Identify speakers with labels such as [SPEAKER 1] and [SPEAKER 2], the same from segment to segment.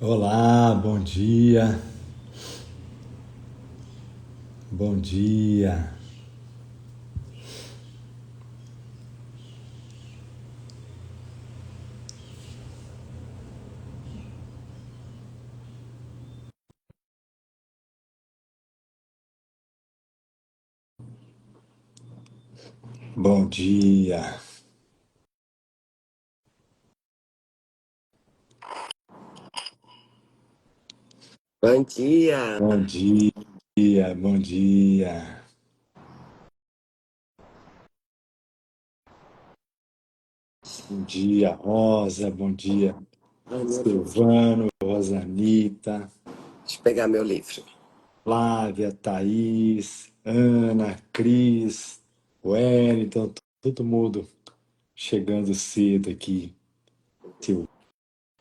[SPEAKER 1] Olá, bom dia. Bom dia. Bom dia.
[SPEAKER 2] Bom dia.
[SPEAKER 1] Bom dia. Bom dia. Bom dia, Rosa. Bom dia,
[SPEAKER 2] Ai, meu Deus.
[SPEAKER 1] Silvano, Rosanita,
[SPEAKER 2] Deixa eu pegar meu livro.
[SPEAKER 1] Flávia, Thaís, Ana, Cris, Wellington, todo mundo chegando cedo aqui.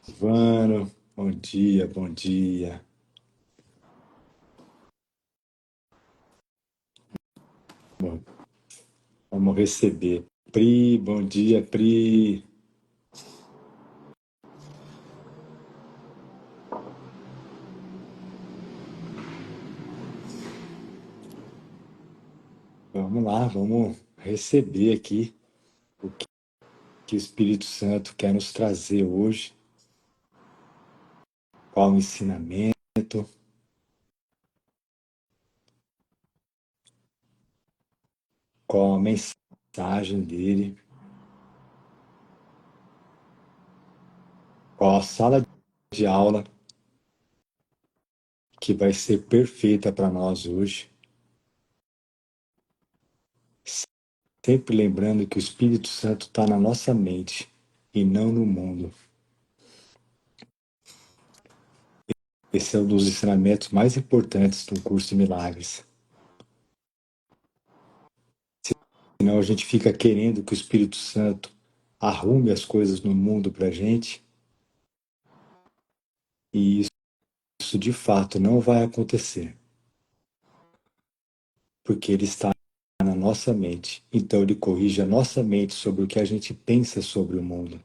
[SPEAKER 1] Silvano, bom dia, bom dia. Bom, vamos receber. Pri, bom dia, Pri. Vamos lá, vamos receber aqui o que o Espírito Santo quer nos trazer hoje, qual o ensinamento, qual a mensagem dele, qual a sala de aula que vai ser perfeita para nós hoje. Sempre lembrando que o Espírito Santo está na nossa mente e não no mundo. Esse é um dos ensinamentos mais importantes do curso de milagres. Senão a gente fica querendo que o Espírito Santo arrume as coisas no mundo para a gente, e isso de fato não vai acontecer, porque ele está na nossa mente. Então ele corrige a nossa mente sobre o que a gente pensa sobre o mundo.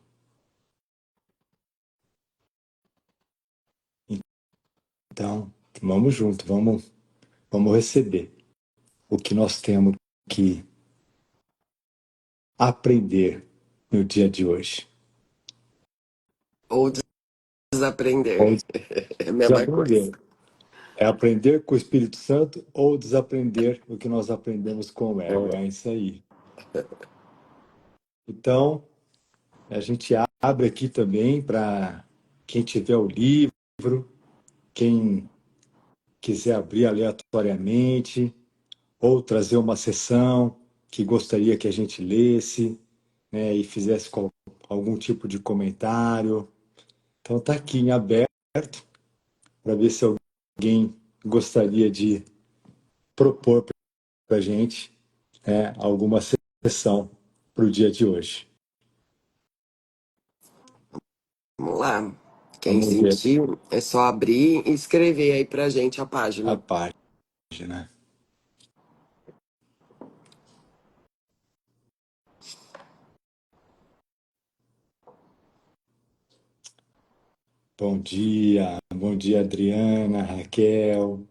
[SPEAKER 1] Então, vamos junto, vamos receber o que nós temos que aprender no dia de hoje.
[SPEAKER 2] Ou desaprender.
[SPEAKER 1] Ou
[SPEAKER 2] É a mesma coisa.
[SPEAKER 1] desaprender. É aprender com o Espírito Santo ou desaprender o que nós aprendemos com o ego. É isso aí. Então, a gente abre aqui também para quem tiver o livro, quem quiser abrir aleatoriamente, ou trazer uma sessão que gostaria que a gente lesse, né, e fizesse algum tipo de comentário. Então está aqui em aberto para ver se alguém gostaria de propor para a gente, né, alguma sessão para o dia de hoje.
[SPEAKER 2] Vamos lá. Quem
[SPEAKER 1] Vamos ver
[SPEAKER 2] sentiu, é só abrir e escrever aí pra gente a
[SPEAKER 1] a
[SPEAKER 2] página.
[SPEAKER 1] página. Bom dia Adriana, Raquel,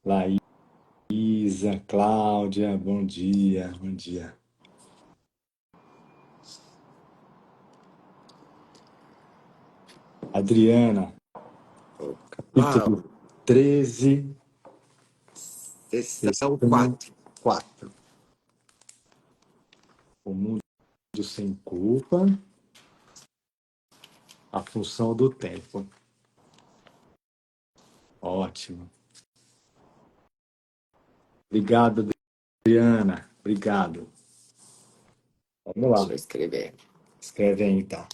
[SPEAKER 1] Laísa, Cláudia, bom dia, bom dia. Adriana,
[SPEAKER 2] Uau.
[SPEAKER 1] capítulo 13,
[SPEAKER 2] Sessão
[SPEAKER 1] sessão
[SPEAKER 2] 4.
[SPEAKER 1] 4. O mundo sem culpa, a função do tempo. Ótimo. Obrigado, Adriana. Obrigado. Vamos
[SPEAKER 2] Deixa eu
[SPEAKER 1] lá.
[SPEAKER 2] escrever.
[SPEAKER 1] Escreve aí, então.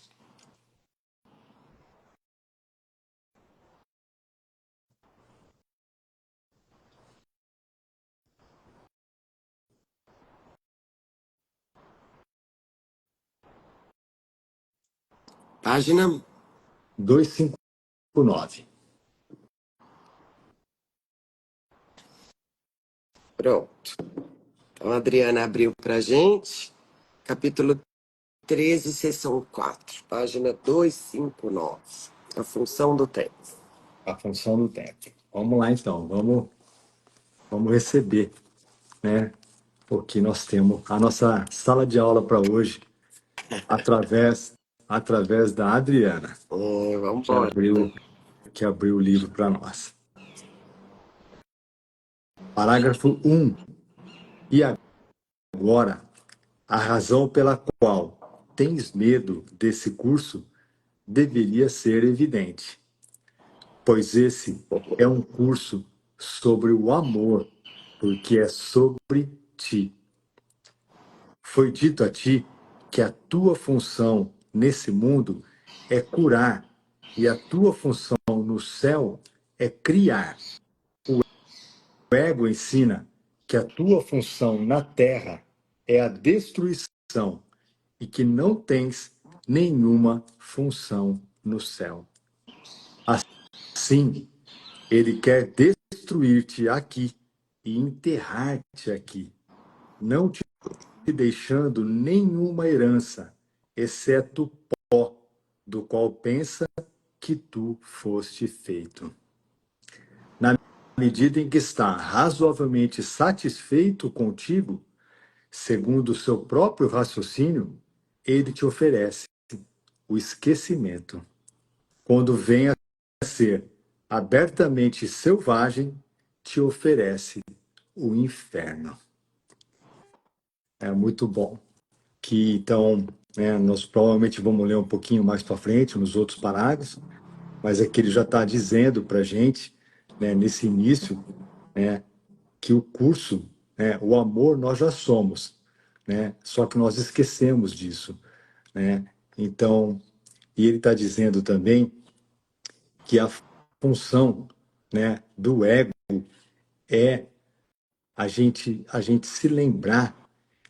[SPEAKER 2] Página.
[SPEAKER 1] 259.
[SPEAKER 2] Pronto. Então a Adriana abriu pra gente. Capítulo 13, sessão 4. Página 259. A função do tempo.
[SPEAKER 1] a função do templo. Vamos lá então, vamos receber, né? Porque nós temos a nossa sala de aula para hoje através da Adriana,
[SPEAKER 2] Vamos
[SPEAKER 1] que
[SPEAKER 2] embora.
[SPEAKER 1] abriu o livro para nós. Parágrafo 1. E agora, a razão pela qual tens medo desse curso deveria ser evidente, pois esse é um curso sobre o amor, porque é sobre ti. Foi dito a ti que a tua função nesse mundo é curar e a tua função no céu é criar. O ego ensina que a tua função na terra é a destruição e que não tens nenhuma função no céu. Assim, ele quer destruir-te aqui e enterrar-te aqui, não te deixando nenhuma herança, exceto pó, do qual pensa que tu foste feito. Na medida em que está razoavelmente satisfeito contigo, segundo o seu próprio raciocínio, ele te oferece o esquecimento. Quando vem a ser abertamente selvagem, te oferece o inferno. É muito bom. Que então, né, nós provavelmente vamos ler um pouquinho mais para frente, nos outros parágrafos, mas aqui ele já está dizendo para a gente, né, nesse início, né, que o curso, né, o amor nós já somos, né, só que nós esquecemos disso, né? Então, e ele está dizendo também que a função, né, do ego é a gente se lembrar,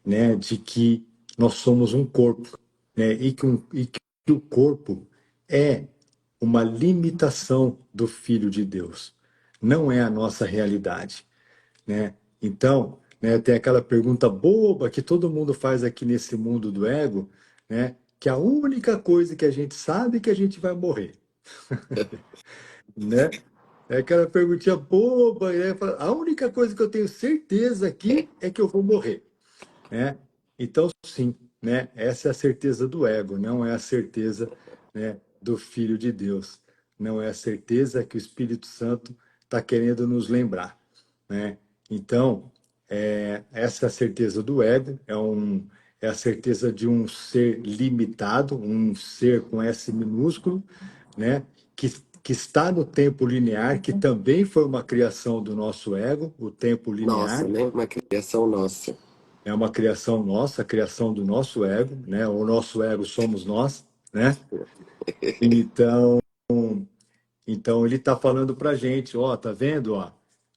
[SPEAKER 1] né, de que nós somos um corpo, né, e que o corpo é uma limitação do Filho de Deus, não é a nossa realidade, né? Então, né, tem aquela pergunta boba que todo mundo faz aqui nesse mundo do ego, né, que a única coisa que a gente sabe é que a gente vai morrer, né? É aquela perguntinha boba, né? A única coisa que eu tenho certeza aqui é que eu vou morrer, né? Então, sim, né? Essa é a certeza do ego, não é a certeza, né, do Filho de Deus. Não é a certeza que o Espírito Santo está querendo nos lembrar, né? Então, essa é a certeza do ego, é a certeza de um ser limitado, um ser com S minúsculo, né? Que está no tempo linear, que também foi uma criação do nosso ego, o tempo
[SPEAKER 2] Nossa,
[SPEAKER 1] linear,
[SPEAKER 2] né? Uma criação nossa.
[SPEAKER 1] é uma criação nossa, a criação do nosso ego, né? O nosso ego somos nós, né? Então, então ele está falando para a gente, ó, tá vendo, ó?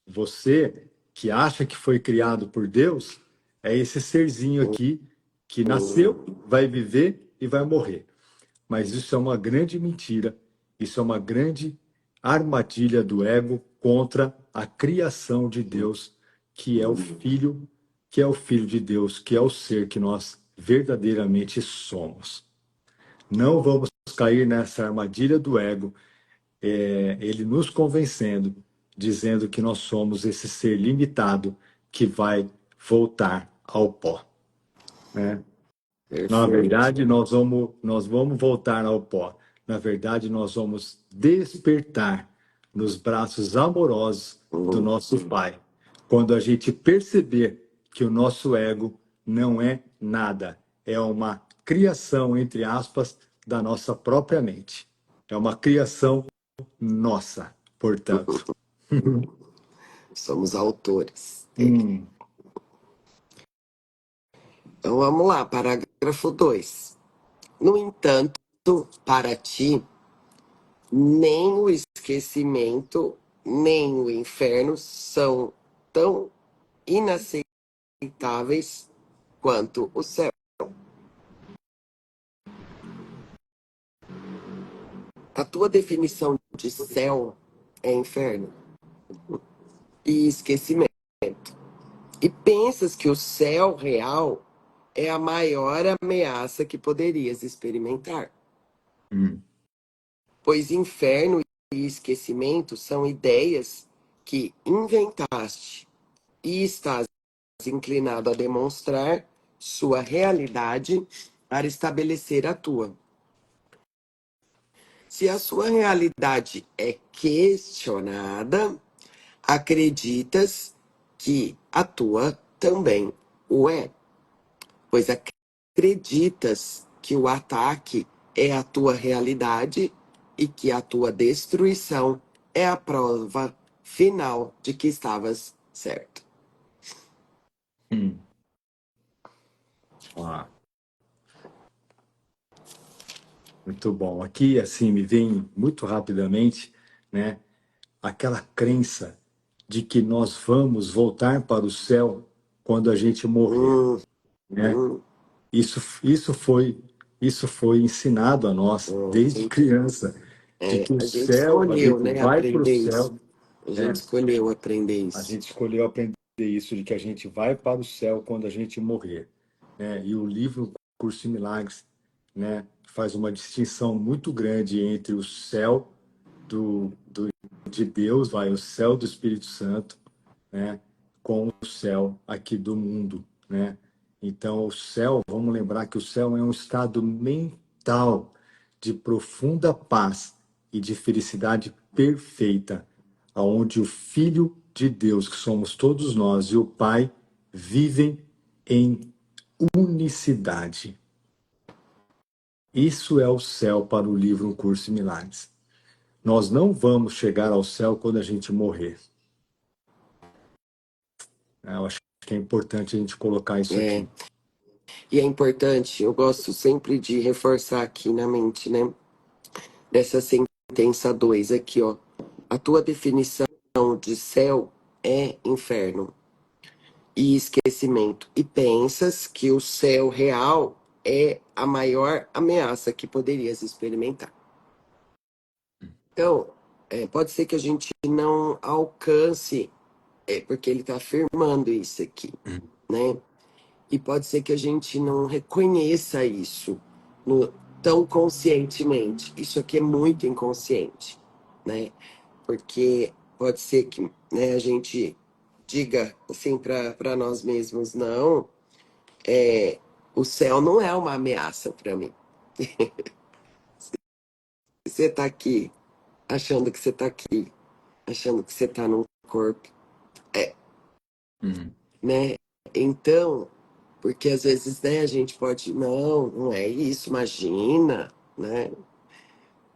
[SPEAKER 1] Você que acha que foi criado por Deus é esse serzinho aqui que nasceu, vai viver e vai morrer. Mas isso é uma grande mentira, isso é uma grande armadilha do ego contra a criação de Deus, que é o Filho, que é o Filho de Deus, que é o ser que nós verdadeiramente somos. Não vamos cair nessa armadilha do ego, ele nos convencendo, dizendo que nós somos esse ser limitado que vai voltar ao pó, né? Na
[SPEAKER 2] Perfeito.
[SPEAKER 1] verdade, nós vamos voltar ao pó. Na verdade, nós vamos despertar nos braços amorosos do nosso Pai. Quando a gente perceber que o nosso ego não é nada, é uma criação, entre aspas, da nossa própria mente. É uma criação nossa, portanto.
[SPEAKER 2] Somos autores dele.
[SPEAKER 1] Hum,
[SPEAKER 2] Então vamos lá, parágrafo 2. No entanto, para ti, nem o esquecimento, nem o inferno são tão inaceitáveis quanto o céu. A tua definição de céu é inferno e esquecimento. E pensas que o céu real é a maior ameaça que poderias experimentar.
[SPEAKER 1] hum,
[SPEAKER 2] Pois inferno e esquecimento são ideias que inventaste e estás inclinado a demonstrar sua realidade para estabelecer a tua. Se a sua realidade é questionada, acreditas que a tua também o é, pois acreditas que o ataque é a tua realidade e que a tua destruição é a prova final de que estavas certo.
[SPEAKER 1] Hum. Ah, muito bom. Aqui, assim, me vem muito rapidamente, né, aquela crença de que nós vamos voltar para o céu quando a gente morrer,
[SPEAKER 2] Hum,
[SPEAKER 1] né?
[SPEAKER 2] hum,
[SPEAKER 1] Isso, isso foi, isso foi ensinado a nós desde
[SPEAKER 2] sim.
[SPEAKER 1] criança, de que o
[SPEAKER 2] A gente
[SPEAKER 1] céu, a
[SPEAKER 2] escolheu,
[SPEAKER 1] gente
[SPEAKER 2] né,
[SPEAKER 1] vai para o
[SPEAKER 2] aprender isso.
[SPEAKER 1] céu,
[SPEAKER 2] A gente
[SPEAKER 1] né?
[SPEAKER 2] escolheu aprender
[SPEAKER 1] A
[SPEAKER 2] isso.
[SPEAKER 1] gente escolheu aprender isso, de que a gente vai para o céu quando a gente morrer, né? E o livro Curso em Milagres, né, faz uma distinção muito grande entre o céu de Deus, vai, o céu do Espírito Santo, né, com o céu aqui do mundo, né? Então, o céu, vamos lembrar que o céu é um estado mental de profunda paz e de felicidade perfeita, aonde o Filho de Deus, que somos todos nós, e o Pai vivem em unicidade. Isso é o céu para o livro Um Curso em Milagres. Nós não vamos chegar ao céu quando a gente morrer. Eu acho que é importante a gente colocar isso
[SPEAKER 2] É,
[SPEAKER 1] aqui.
[SPEAKER 2] e é importante, eu gosto sempre de reforçar aqui na mente, né? Nessa sentença 2 aqui, ó. A tua definição de céu é inferno e esquecimento. E pensas que o céu real é a maior ameaça que poderias experimentar. Então, pode ser que a gente não alcance, porque ele está afirmando isso aqui, né? E pode ser que a gente não reconheça isso tão conscientemente. Isso aqui é muito inconsciente, né? Porque pode ser que, né, a gente diga assim para nós mesmos, não, o céu não é uma ameaça para mim. Você está aqui, achando que você está aqui, achando que você está num corpo,
[SPEAKER 1] Uhum.
[SPEAKER 2] né? Então, porque às vezes, né, a gente pode, não, não é isso, imagina, né?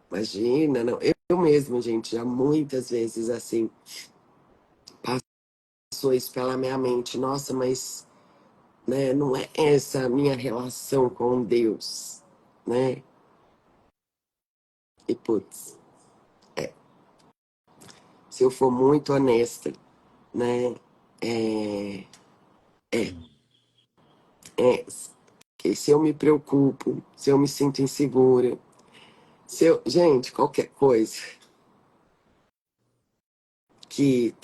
[SPEAKER 2] Imagina, não. Eu mesmo, gente, já muitas vezes assim, passou isso pela minha mente. Nossa, mas, né, não é essa a minha relação com Deus, né? E putz, se eu for muito honesta, né? É, é, que se eu me preocupo, se eu me sinto insegura, se eu, gente, qualquer coisa que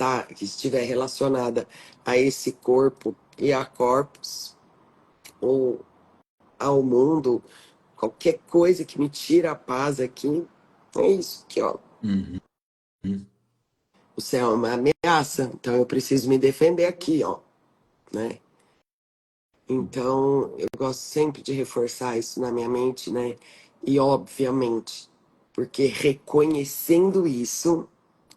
[SPEAKER 2] estiver relacionada a esse corpo e a corpos ou ao mundo, qualquer coisa que me tira a paz aqui, é isso aqui, ó.
[SPEAKER 1] Uhum.
[SPEAKER 2] O céu é uma ameaça, então eu preciso me defender aqui, ó, né? Então, eu gosto sempre de reforçar isso na minha mente, né? E obviamente, porque reconhecendo isso,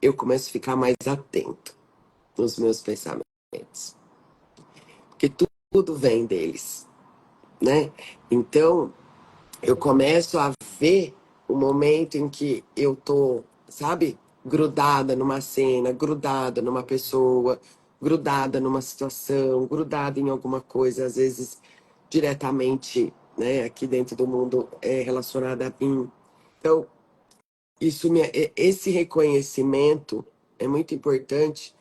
[SPEAKER 2] eu começo a ficar mais atento nos meus pensamentos. Porque tudo vem deles, né? Então, eu começo a ver o momento em que eu tô, sabe, grudada numa cena, grudada numa pessoa, grudada numa situação, grudada em alguma coisa, às vezes diretamente, né, aqui dentro do mundo é relacionada a mim. Então, esse reconhecimento é muito importante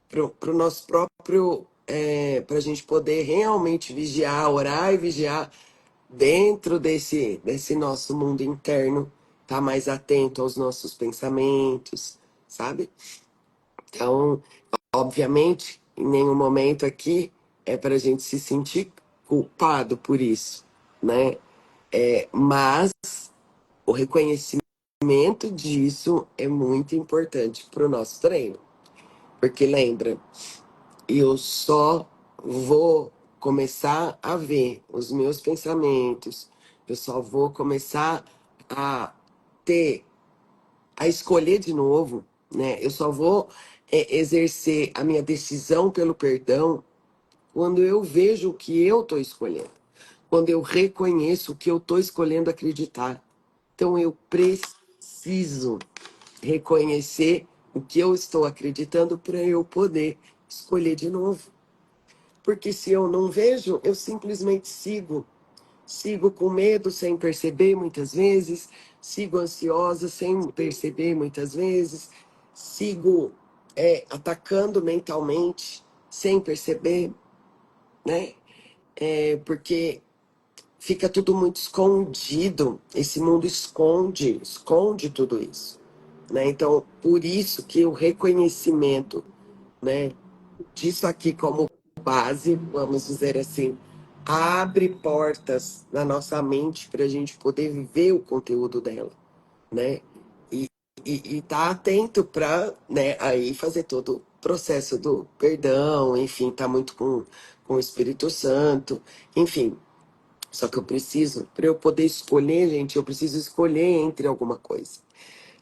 [SPEAKER 2] para o nosso próprio, para a gente poder realmente vigiar, orar e vigiar dentro desse nosso mundo interno, tá mais atento aos nossos pensamentos, sabe? Então, obviamente, em nenhum momento aqui é para a gente se sentir culpado por isso, né? Mas o reconhecimento conhecimento disso é muito importante para o nosso treino. Porque lembra, eu só vou começar a ver os meus pensamentos, eu só vou começar a ter, a escolher de novo, né? Eu só vou exercer a minha decisão pelo perdão quando eu vejo o que eu estou escolhendo, quando eu reconheço o que eu estou escolhendo acreditar. Então eu preciso reconhecer o que eu estou acreditando para eu poder escolher de novo. Porque se eu não vejo, eu simplesmente sigo. Sigo com medo sem perceber muitas vezes, sigo ansiosa sem perceber muitas vezes, sigo atacando mentalmente sem perceber, né? Porque fica tudo muito escondido. Esse mundo esconde tudo isso, né? Então, por isso que o reconhecimento, né, disso aqui como base, vamos dizer assim, abre portas na nossa mente para a gente poder viver o conteúdo dela, né? E, e tá atento para, né, aí fazer todo o processo do perdão, enfim, tá muito com o Espírito Santo, enfim. Só que eu preciso, para eu poder escolher, gente, eu preciso escolher entre alguma coisa,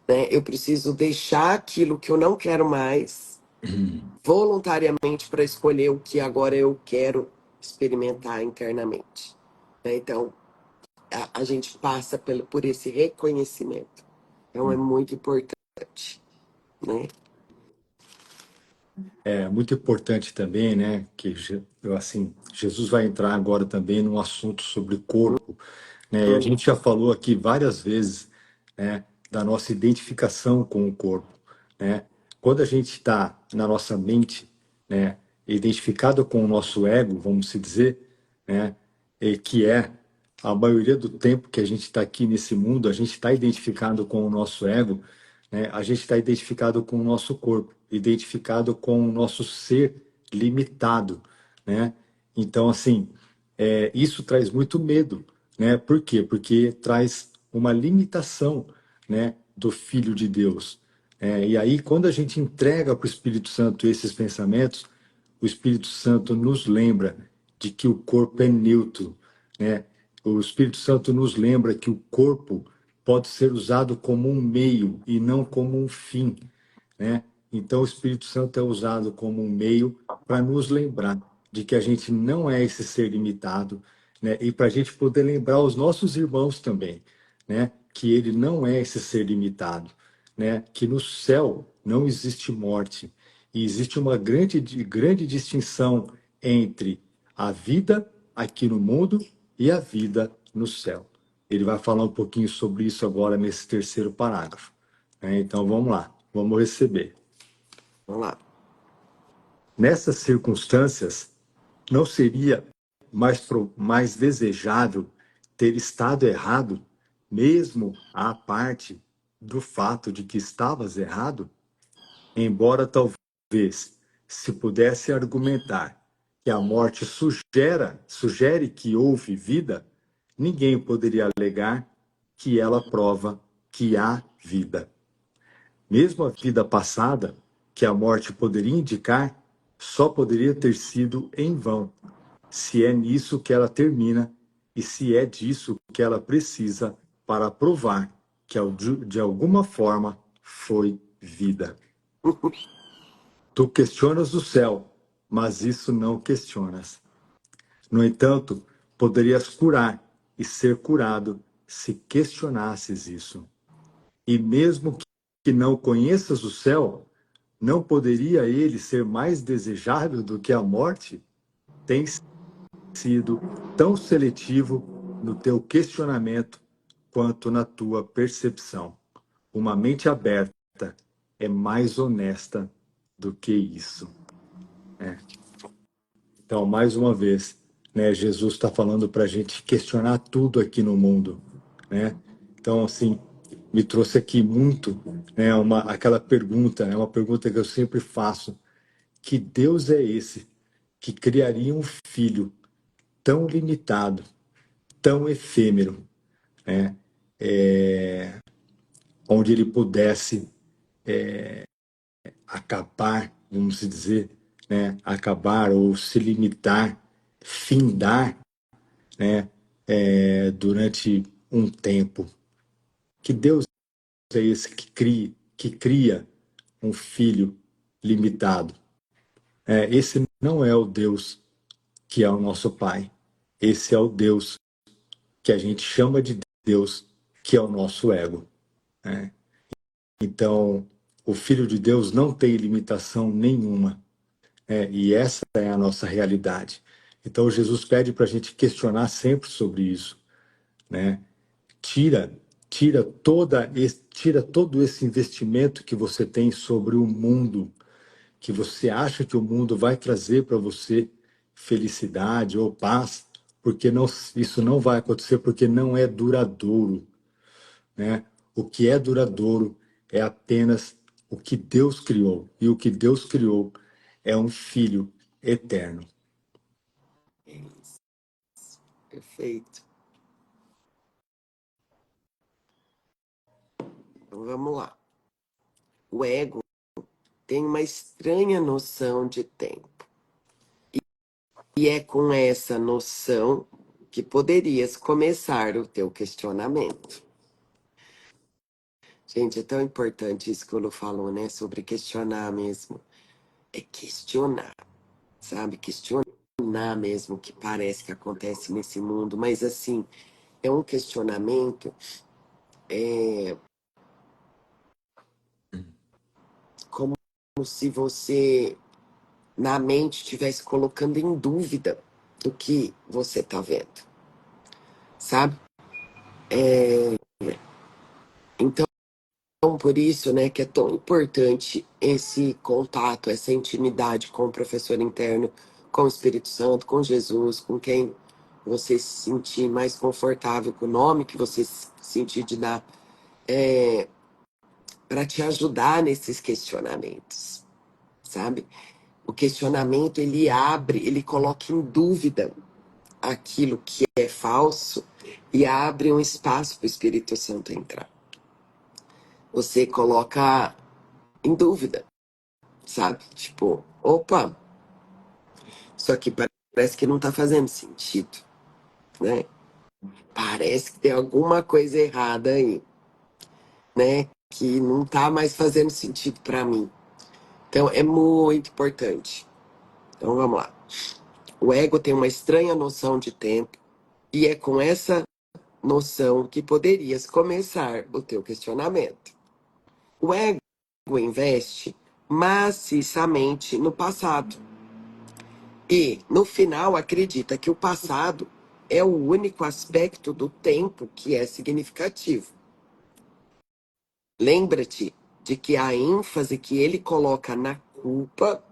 [SPEAKER 2] né? Eu preciso deixar aquilo que eu não quero mais voluntariamente para escolher o que agora eu quero experimentar internamente, né? Então, a gente passa por esse reconhecimento. Então, é muito importante, né?
[SPEAKER 1] É muito importante também, né, que assim, Jesus vai entrar agora também num assunto sobre corpo, né? E a
[SPEAKER 2] Hum,
[SPEAKER 1] gente já falou aqui várias vezes, né, da nossa identificação com o corpo, né? Quando a gente está na nossa mente, né, identificado com o nosso ego, vamos se dizer, né, e que é a maioria do tempo que a gente está aqui nesse mundo, a gente está identificado com o nosso ego, né? A gente está identificado com o nosso corpo, identificado com o nosso ser limitado, né? Então, assim, isso traz muito medo, né? Por quê? Porque traz uma limitação, né, do Filho de Deus. E aí, quando a gente entrega para o Espírito Santo esses pensamentos, o Espírito Santo nos lembra de que o corpo é neutro, né? O Espírito Santo nos lembra que o corpo pode ser usado como um meio e não como um fim, né? Então, o Espírito Santo é usado como um meio para nos lembrar de que a gente não é esse ser limitado, né? E para a gente poder lembrar os nossos irmãos também, né? Que ele não é esse ser limitado, né? Que no céu não existe morte e existe uma grande distinção entre a vida aqui no mundo e a vida no céu. Ele vai falar um pouquinho sobre isso agora nesse terceiro parágrafo, né? Então vamos lá, vamos receber.
[SPEAKER 2] vamos lá.
[SPEAKER 1] Nessas circunstâncias, não seria mais desejável ter estado errado, mesmo à parte do fato de que estavas errado? Embora talvez se pudesse argumentar que a morte sugere que houve vida, ninguém poderia alegar que ela prova que há vida. Mesmo a vida passada, que a morte poderia indicar, só poderia ter sido em vão, se é nisso que ela termina e se é disso que ela precisa para provar que de alguma forma foi vida. Tu questionas o céu, mas isso não questionas. No entanto, poderias curar e ser curado se questionasses isso. E mesmo que não conheças o céu, não poderia ele ser mais desejável do que a morte? Tens sido tão seletivo no teu questionamento quanto na tua percepção. Uma mente aberta é mais honesta do que isso. Né? Então, mais uma vez, né, Jesus está falando para a gente questionar tudo aqui no mundo, né? Então, assim, me trouxe aqui muito, né, aquela pergunta, é uma pergunta que eu sempre faço: que Deus é esse que criaria um filho tão limitado, tão efêmero, né? onde ele pudesse acabar, vamos dizer, né, acabar ou se limitar, findar, né, durante um tempo. Que Deus é esse que cria um filho limitado? Esse não é o Deus que é o nosso Pai. Esse é o Deus que a gente chama de Deus, que é o nosso ego, né? Então, o Filho de Deus não tem limitação nenhuma, e essa é a nossa realidade. Então, Jesus pede para a gente questionar sempre sobre isso, né? Tira, tira todo esse investimento que você tem sobre o mundo, que você acha que o mundo vai trazer para você felicidade ou paz, porque não, isso não vai acontecer porque não é duradouro, né? O que é duradouro é apenas o que Deus criou, e o que Deus criou é um filho eterno.
[SPEAKER 2] É isso. Perfeito. Então vamos lá. O ego tem uma estranha noção de tempo. E é com essa noção que poderias começar o teu questionamento. Gente, é tão importante isso que o Lu falou, né? Sobre questionar mesmo. É questionar, sabe? Questionar mesmo o que parece que acontece nesse mundo. Mas, assim, é um questionamento como se você, na mente, estivesse colocando em dúvida do que você está vendo, sabe? Então, por isso, né, que é tão importante esse contato, essa intimidade com o professor interno, com o Espírito Santo, com Jesus, com quem você se sentir mais confortável, com o nome que você se sentir de dar, para te ajudar nesses questionamentos, sabe? O questionamento, ele abre, ele coloca em dúvida aquilo que é falso e abre um espaço para o Espírito Santo entrar. Você coloca em dúvida, sabe? Tipo, opa, isso aqui parece que não tá fazendo sentido, né? Parece que tem alguma coisa errada aí, né? Que não tá mais fazendo sentido para mim. Então é muito importante. Então vamos lá. O ego tem uma estranha noção de tempo e é com essa noção que poderias começar o teu questionamento. O ego investe maciçamente no passado. E, no final, acredita que o passado é o único aspecto do tempo que é significativo. Lembra-te de que a ênfase que ele coloca na culpa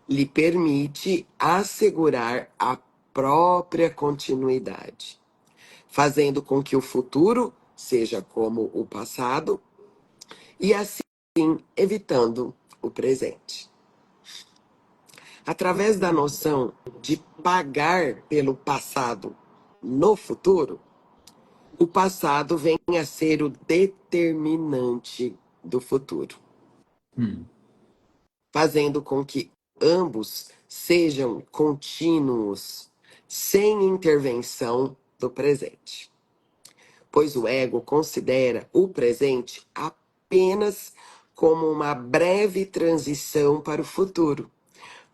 [SPEAKER 2] lhe permite assegurar a própria continuidade, fazendo com que o futuro seja como o passado e assim evitando o presente. Através da noção de pagar pelo passado no futuro, o passado vem a ser o determinante do futuro, fazendo com que ambos sejam contínuos, sem intervenção do presente. Pois o ego considera o presente apenas como uma breve transição para o futuro,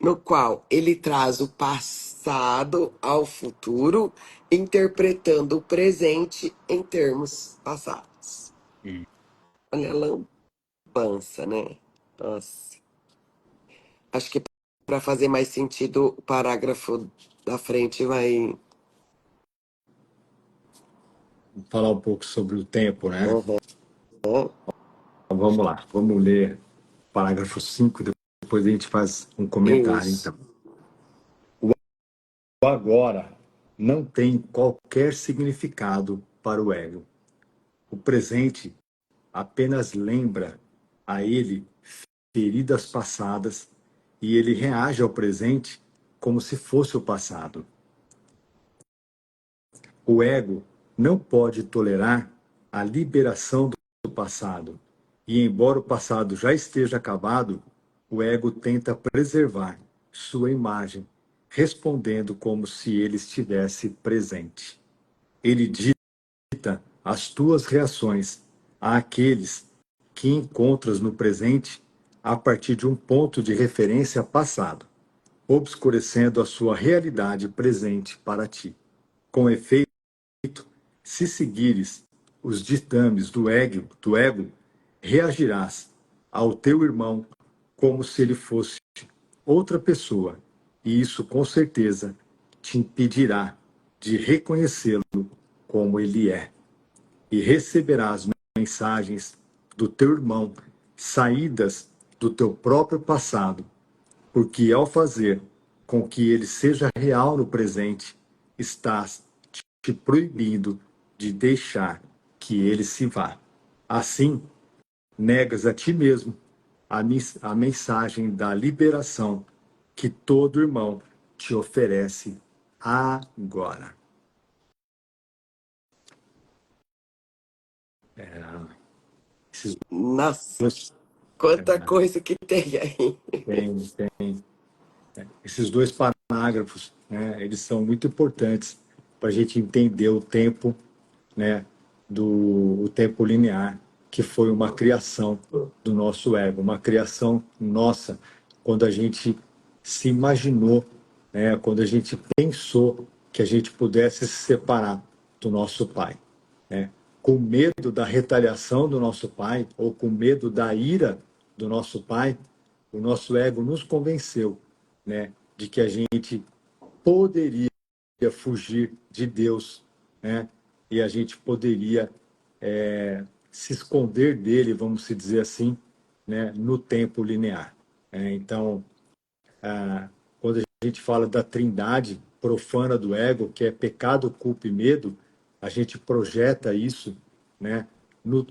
[SPEAKER 2] no qual ele traz o passado ao futuro, interpretando o presente em termos passados. Olha a lambança, né? Nossa. Acho que para fazer mais sentido, o parágrafo da frente vai.
[SPEAKER 1] Vou falar um pouco sobre o tempo, né?
[SPEAKER 2] Uhum.
[SPEAKER 1] Então, vamos lá, vamos ler o parágrafo 5, depois a gente faz um comentário,
[SPEAKER 2] Isso.
[SPEAKER 1] então. O agora não tem qualquer significado para o ego. O presente apenas lembra a ele feridas passadas e ele reage ao presente como se fosse o passado. O ego não pode tolerar a liberação passado. E embora o passado já esteja acabado, o ego tenta preservar sua imagem, respondendo como se ele estivesse presente. Ele dita as tuas reações àqueles que encontras no presente a partir de um ponto de referência passado, obscurecendo a sua realidade presente para ti. Com efeito, se seguires os ditames do ego, reagirás ao teu irmão como se ele fosse outra pessoa, e isso com certeza te impedirá de reconhecê-lo como ele é. E receberás mensagens do teu irmão, saídas do teu próprio passado, porque ao fazer com que ele seja real no presente, estás te proibindo de deixar que ele se vá. Assim, negas a ti mesmo a mensagem da liberação que todo irmão te oferece agora. Esses
[SPEAKER 2] Nossa,
[SPEAKER 1] dois,
[SPEAKER 2] quanta coisa que tem aí.
[SPEAKER 1] tem, esses dois parágrafos, né, eles são muito importantes para a gente entender o tempo, né, do o tempo linear, que foi uma criação do nosso ego, uma criação nossa, quando a gente se imaginou, né, quando a gente pensou que a gente pudesse se separar do nosso pai, né, com medo da retaliação do nosso pai ou com medo da ira do nosso pai, o nosso ego nos convenceu, né, de que a gente poderia fugir de Deus, né? E a gente poderia se esconder dele, vamos se dizer assim, né? No tempo linear. Então, quando a gente fala da trindade profana do ego, que é pecado, culpa e medo, a gente projeta isso, né?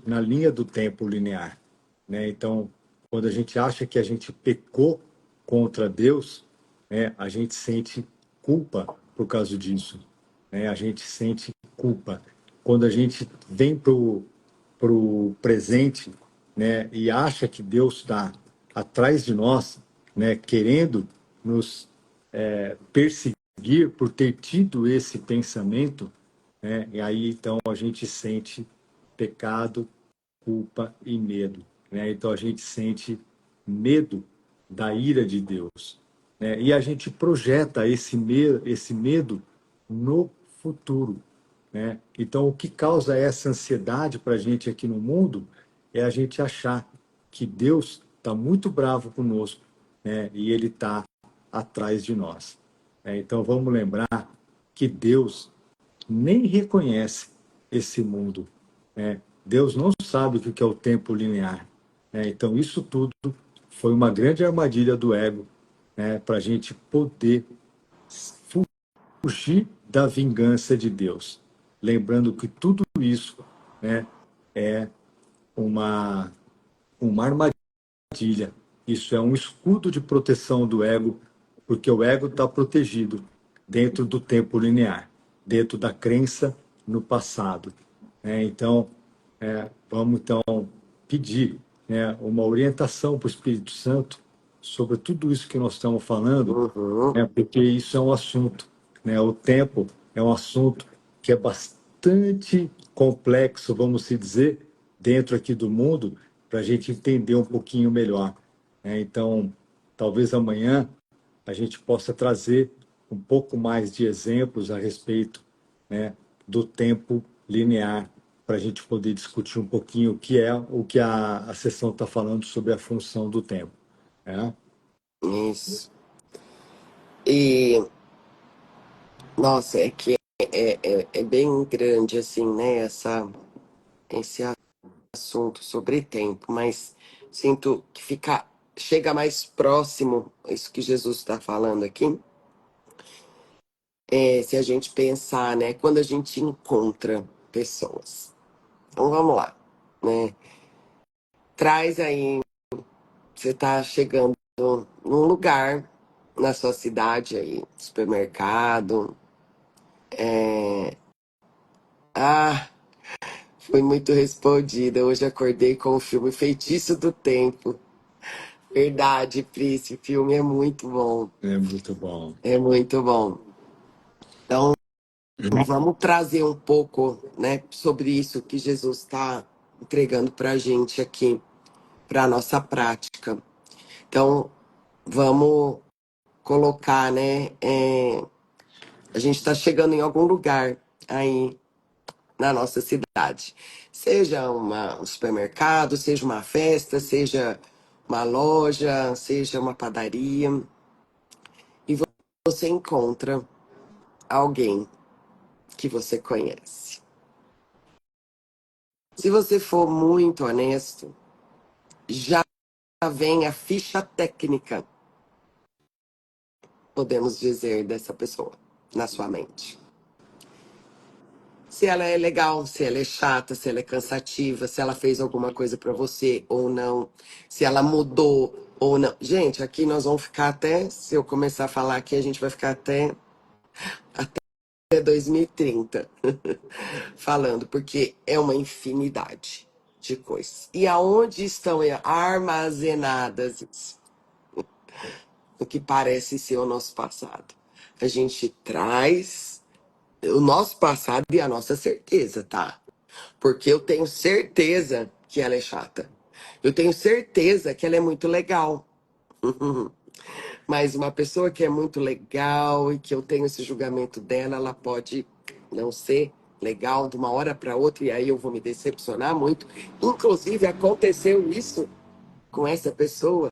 [SPEAKER 1] Na linha do tempo linear, né? Então, quando a gente acha que a gente pecou contra Deus, né? A gente sente culpa por causa disso, né? A gente sente culpa. Quando a gente vem pro presente, né? E acha que Deus está atrás de nós, né? Querendo nos perseguir por ter tido esse pensamento, né? E aí então a gente sente pecado, culpa e medo, né? Então a gente sente medo da ira de Deus, né? E a gente projeta esse medo no futuro, né? Então o que causa essa ansiedade para a gente aqui no mundo é a gente achar que Deus está muito bravo conosco, né? E Ele está atrás de nós. Então vamos lembrar que Deus nem reconhece esse mundo, né? Deus não sabe o que é o tempo linear, né? Então isso tudo foi uma grande armadilha do ego, né? Para a gente poder fugir da vingança de Deus, lembrando que tudo isso, né, é uma armadilha. Isso é um escudo de proteção do ego, porque o ego está protegido dentro do tempo linear, dentro da crença no passado, né? Então, vamos então pedir, né, uma orientação para o Espírito Santo sobre tudo isso que nós estamos falando,
[SPEAKER 2] Uhum.
[SPEAKER 1] né, porque isso é um assunto, né, o tempo é um assunto que é bastante complexo, vamos se dizer, dentro aqui do mundo, para a gente entender um pouquinho melhor, né? Então, talvez amanhã a gente possa trazer um pouco mais de exemplos a respeito, né, do tempo linear, para a gente poder discutir um pouquinho o que a sessão está falando sobre a função do tempo, né?
[SPEAKER 2] Isso. E, nossa, é que é bem grande, assim, né, esse assunto sobre tempo, mas sinto que chega mais próximo, isso que Jesus está falando aqui, se a gente pensar, né, quando a gente encontra pessoas. Então vamos lá, né? Traz aí, você está chegando num lugar na sua cidade aí, supermercado. Ah, Fui muito respondida. Hoje acordei com o filme Feitiço do Tempo. Verdade, Pri, esse filme é muito bom.
[SPEAKER 1] É muito bom.
[SPEAKER 2] É muito bom. Então, vamos trazer um pouco, né, sobre isso que Jesus está entregando para a gente aqui, para a nossa prática. Então, vamos colocar, né? A gente está chegando em algum lugar aí na nossa cidade. Seja um supermercado, seja uma festa, seja uma loja, seja uma padaria. E você encontra alguém que você conhece. Se você for muito honesto, já vem a ficha técnica, podemos dizer, dessa pessoa na sua mente. Se ela é legal, se ela é chata, se ela é cansativa, se ela fez alguma coisa pra você ou não, se ela mudou ou não. Gente, aqui nós vamos ficar até, se eu começar a falar aqui, a gente vai ficar até 2030 falando, porque é uma infinidade de coisas. E aonde estão armazenadas isso? O que parece ser o nosso passado? A gente traz o nosso passado e a nossa certeza, tá? Porque eu tenho certeza que ela é chata. Eu tenho certeza que ela é muito legal. Mas uma pessoa que é muito legal e que eu tenho esse julgamento dela, ela pode não ser legal de uma hora para outra e aí eu vou me decepcionar muito. Inclusive, aconteceu isso com essa pessoa.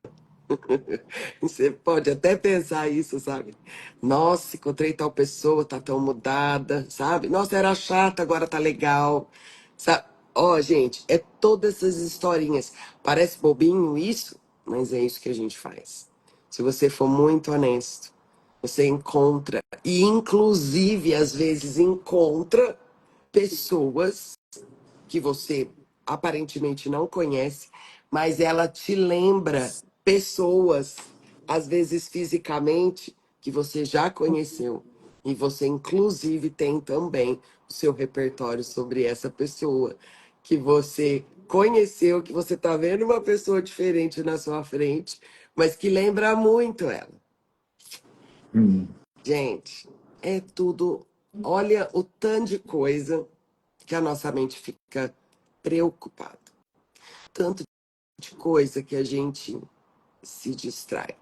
[SPEAKER 2] Você pode até pensar isso, sabe? Nossa, encontrei tal pessoa, tá tão mudada, sabe? Nossa, era chata, agora tá legal. Sabe? Ó, gente, é todas essas historinhas. Parece bobinho isso, mas é isso que a gente faz. Se você for muito honesto, você encontra, e inclusive às vezes encontra pessoas que você aparentemente não conhece, mas ela te lembra pessoas, às vezes fisicamente, que você já conheceu. E você, inclusive, tem também o seu repertório sobre essa pessoa que você conheceu, que você está vendo uma pessoa diferente na sua frente, mas que lembra muito ela.
[SPEAKER 1] Hum.
[SPEAKER 2] Gente, é tudo. Olha o tanto de coisa que a nossa mente fica preocupada. Tanto de coisa que a gente se distrai.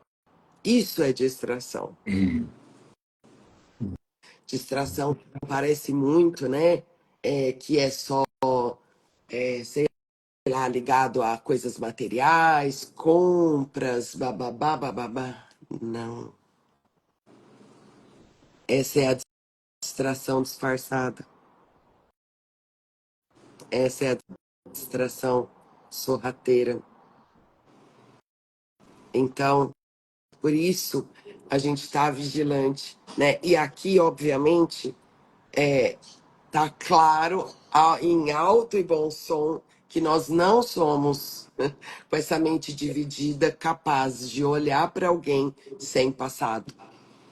[SPEAKER 2] Isso é distração.
[SPEAKER 1] Hum.
[SPEAKER 2] Distração parece muito, né? Que é só, sei lá, ligado a coisas materiais, compras, bababá, bababá. Não. Essa é a distração disfarçada. Essa é a distração sorrateira. Então, por isso, a gente está vigilante, né? E aqui, obviamente, tá claro em alto e bom som que nós não somos, com essa mente dividida, capazes de olhar para alguém sem passado.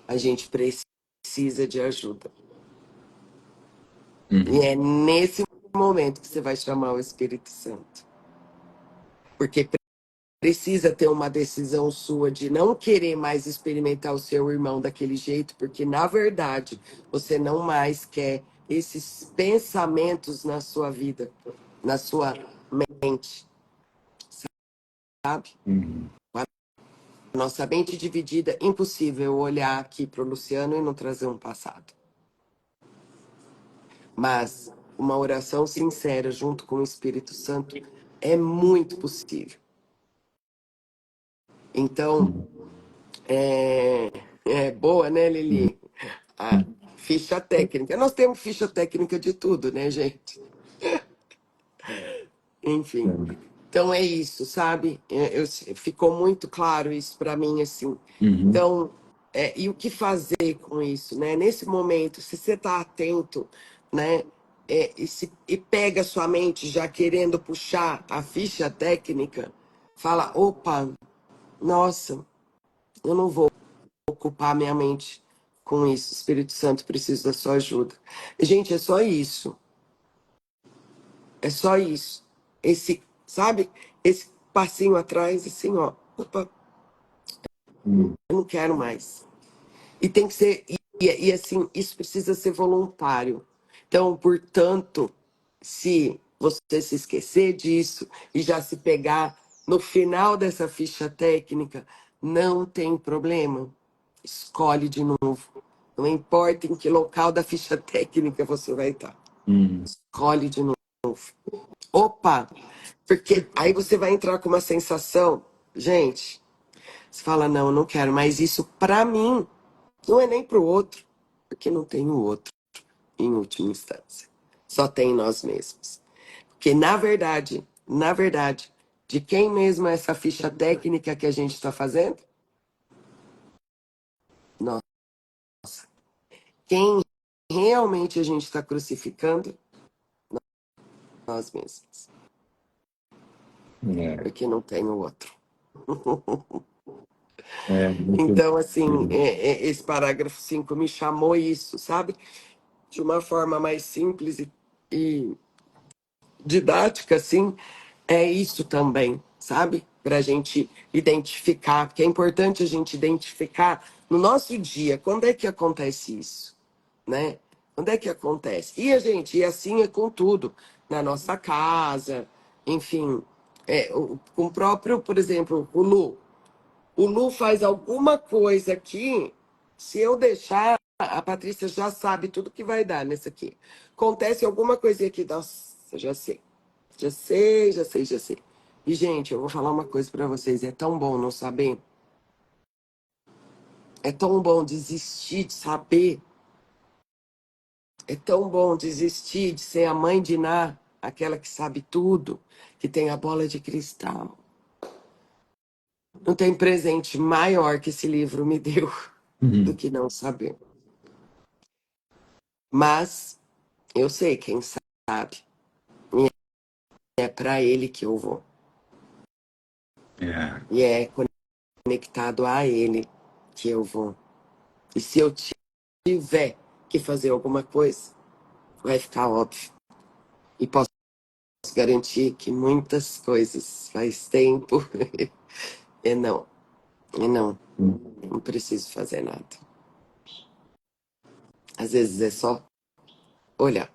[SPEAKER 2] A gente precisa de ajuda. E
[SPEAKER 1] Uhum.
[SPEAKER 2] é nesse momento que você vai chamar o Espírito Santo. Porque precisa ter uma decisão sua de não querer mais experimentar o seu irmão daquele jeito, porque na verdade você não mais quer esses pensamentos na sua vida, na sua mente, sabe?
[SPEAKER 1] Uhum.
[SPEAKER 2] Nossa mente dividida, impossível olhar aqui para o Luciano e não trazer um passado. Mas uma oração sincera junto com o Espírito Santo é muito possível. Então, é boa, né,
[SPEAKER 1] Uhum.
[SPEAKER 2] Lili? A ficha técnica. Nós temos ficha técnica de tudo, né, gente? Enfim. Então é isso, sabe? Ficou muito claro isso para mim, assim.
[SPEAKER 1] Uhum.
[SPEAKER 2] Então, e o que fazer com isso, né? Nesse momento, se você está atento, né? E pega sua mente já querendo puxar a ficha técnica, fala: opa, nossa, eu não vou ocupar minha mente com isso. Espírito Santo, preciso da sua ajuda. Gente, é só isso. É só isso. Esse, sabe? Esse passinho atrás, assim, ó. Opa,
[SPEAKER 1] Hum.
[SPEAKER 2] eu não quero mais. E tem que ser, e assim, isso precisa ser voluntário. Então, portanto, se você se esquecer disso e já se pegar no final dessa ficha técnica, não tem problema. Escolhe de novo. Não importa em que local da ficha técnica você vai estar. Escolhe de novo. Opa! Porque aí você vai entrar com uma sensação, gente, você fala, não, eu não quero, mas isso pra mim não é nem pro outro, porque não tem o outro, em última instância. Só tem nós mesmos. Porque, na verdade, de quem mesmo é essa ficha técnica que a gente está fazendo? Nossa. Quem realmente a gente está crucificando? Nós mesmos.
[SPEAKER 1] É,
[SPEAKER 2] Porque não tem o outro.
[SPEAKER 1] muito
[SPEAKER 2] Então, assim,
[SPEAKER 1] lindo.
[SPEAKER 2] esse parágrafo 5 me chamou isso, sabe? De uma forma mais simples e didática, assim, é isso também, sabe? Para a gente identificar, porque é importante a gente identificar no nosso dia quando é que acontece isso, né? Quando é que acontece? E assim é com tudo, na nossa casa, enfim, com o próprio, por exemplo, o Lu faz alguma coisa aqui, se eu deixar, a Patrícia já sabe tudo que vai dar nesse aqui. Acontece alguma coisinha aqui, nossa, já sei. Já sei, já sei, já sei. E, gente, eu vou falar uma coisa pra vocês. É tão bom não saber. É tão bom desistir de saber. É tão bom desistir de ser a mãe de Ná, aquela que sabe tudo, que tem a bola de cristal. Não tem presente maior que esse livro me deu do
[SPEAKER 1] Uhum.
[SPEAKER 2] que não saber. Mas eu sei, quem sabe. É pra ele que eu vou.
[SPEAKER 1] É,
[SPEAKER 2] E é conectado a ele que eu vou. E se eu tiver que fazer alguma coisa, vai ficar óbvio. E posso garantir que muitas coisas faz tempo e não, e não, não preciso fazer nada. Às vezes é só olhar.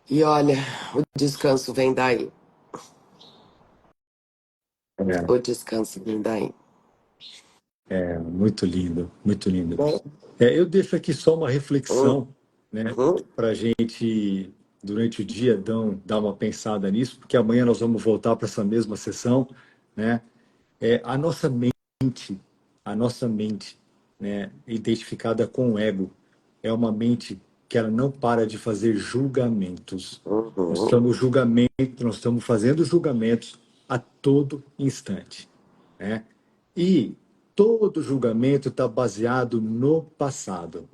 [SPEAKER 2] E olha, o descanso vem daí.
[SPEAKER 1] é,
[SPEAKER 2] O descanso vem daí.
[SPEAKER 1] muito lindo, muito lindo.
[SPEAKER 2] Né?
[SPEAKER 1] Eu deixo aqui só uma reflexão, né,
[SPEAKER 2] Uhum.
[SPEAKER 1] para a gente, durante o dia, dar uma pensada nisso, porque amanhã nós vamos voltar para essa mesma sessão, né? A nossa mente, a nossa mente, né, identificada com o ego, é uma mente que ela não para de fazer julgamentos.
[SPEAKER 2] Uhum.
[SPEAKER 1] Nós estamos fazendo julgamentos a todo instante, né? E todo julgamento está baseado no passado,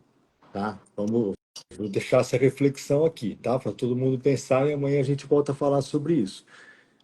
[SPEAKER 1] tá? Vou deixar essa reflexão aqui, tá? Para todo mundo pensar e amanhã a gente volta a falar sobre isso,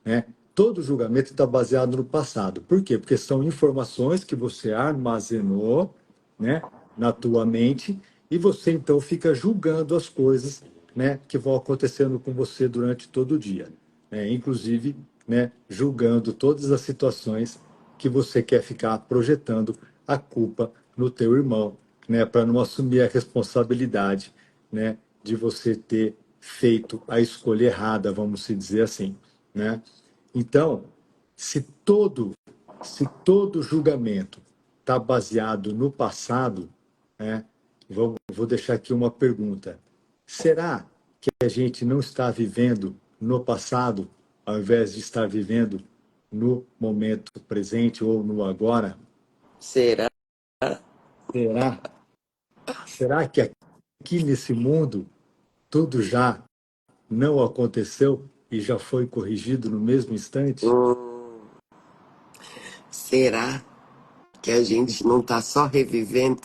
[SPEAKER 1] né? Todo julgamento está baseado no passado. Por quê? Porque são informações que você armazenou, né, na tua mente e você então fica julgando as coisas, né, que vão acontecendo com você durante todo o dia, né? Inclusive, né, julgando todas as situações que você quer ficar projetando a culpa no teu irmão, né, para não assumir a responsabilidade, né, de você ter feito a escolha errada, vamos se dizer assim, né? Então, se todo se todo julgamento está baseado no passado, né? Vou deixar aqui uma pergunta. Será que a gente não está vivendo no passado, ao invés de estar vivendo no momento presente ou no agora?
[SPEAKER 2] Será?
[SPEAKER 1] Será? Será que aqui nesse mundo tudo já não aconteceu e já foi corrigido no mesmo instante?
[SPEAKER 2] Hum, será que a gente não está só revivendo?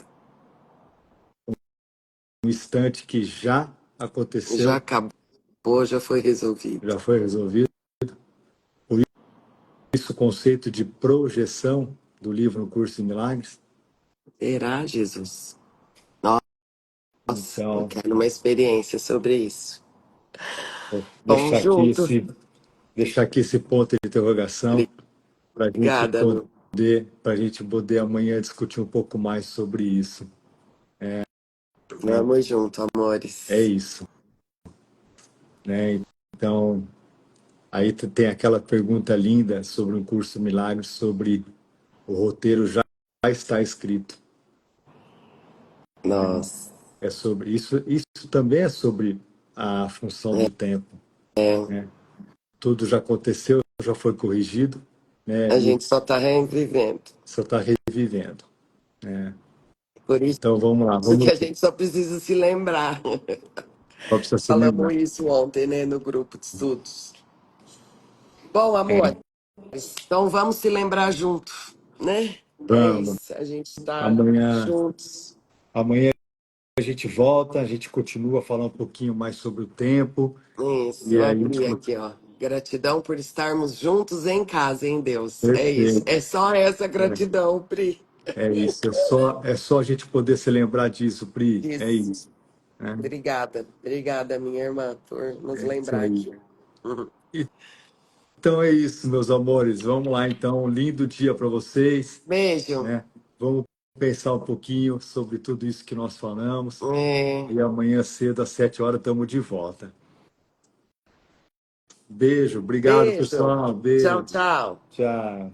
[SPEAKER 1] Um instante que já
[SPEAKER 2] Já
[SPEAKER 1] aconteceu,
[SPEAKER 2] acabou, já foi resolvido.
[SPEAKER 1] já foi resolvido? Por isso o conceito de projeção do livro No Curso de Milagres.
[SPEAKER 2] Será, Jesus? Nossa, eu
[SPEAKER 1] Então,
[SPEAKER 2] quero uma experiência sobre isso.
[SPEAKER 1] Vou
[SPEAKER 2] Vamos junto.
[SPEAKER 1] deixar aqui esse ponto de interrogação
[SPEAKER 2] Obrigada, Lu.
[SPEAKER 1] para a gente poder amanhã discutir um pouco mais sobre isso.
[SPEAKER 2] Vamos junto,
[SPEAKER 1] É
[SPEAKER 2] amores.
[SPEAKER 1] isso, né? Então, aí tem aquela pergunta linda sobre um curso milagre, sobre o roteiro já está escrito.
[SPEAKER 2] Nossa.
[SPEAKER 1] É sobre isso. Isso também é sobre a função do tempo,
[SPEAKER 2] É,
[SPEAKER 1] né? Tudo já aconteceu, já foi corrigido, né?
[SPEAKER 2] a
[SPEAKER 1] E
[SPEAKER 2] gente só tá revivendo.
[SPEAKER 1] só está revivendo, né?
[SPEAKER 2] Por isso
[SPEAKER 1] Então vamos lá,
[SPEAKER 2] que
[SPEAKER 1] vamos
[SPEAKER 2] a gente só precisa se lembrar.
[SPEAKER 1] só precisa se
[SPEAKER 2] Falamos
[SPEAKER 1] lembrar.
[SPEAKER 2] isso ontem, né, no grupo de estudos. Bom, amor,
[SPEAKER 1] É,
[SPEAKER 2] então vamos se lembrar junto, né? Que é
[SPEAKER 1] vamos.
[SPEAKER 2] isso, a gente está
[SPEAKER 1] Amanhã,
[SPEAKER 2] juntos.
[SPEAKER 1] amanhã a gente volta, a gente continua a falar um pouquinho mais sobre o tempo
[SPEAKER 2] Isso,
[SPEAKER 1] e
[SPEAKER 2] eu
[SPEAKER 1] aí a gente
[SPEAKER 2] abri aqui, ó. Gratidão por estarmos juntos em casa, hein, Deus? É isso.
[SPEAKER 1] perfeito.
[SPEAKER 2] É só essa gratidão, Pri.
[SPEAKER 1] É isso. É só a gente poder se lembrar disso, Pri. É
[SPEAKER 2] Isso.
[SPEAKER 1] isso, né?
[SPEAKER 2] Obrigada. Obrigada, minha irmã, por nos
[SPEAKER 1] É isso
[SPEAKER 2] lembrar
[SPEAKER 1] aí.
[SPEAKER 2] aqui. Uhum.
[SPEAKER 1] Então é isso, meus amores. Vamos lá, então. Um lindo dia para vocês,
[SPEAKER 2] Beijo.
[SPEAKER 1] né? Vamos pensar um pouquinho sobre tudo isso que nós falamos.
[SPEAKER 2] É,
[SPEAKER 1] E amanhã cedo, às 7 horas, estamos de volta. Beijo. Obrigado,
[SPEAKER 2] beijo.
[SPEAKER 1] pessoal.
[SPEAKER 2] Tchau,
[SPEAKER 1] Beijo.
[SPEAKER 2] tchau.
[SPEAKER 1] Tchau.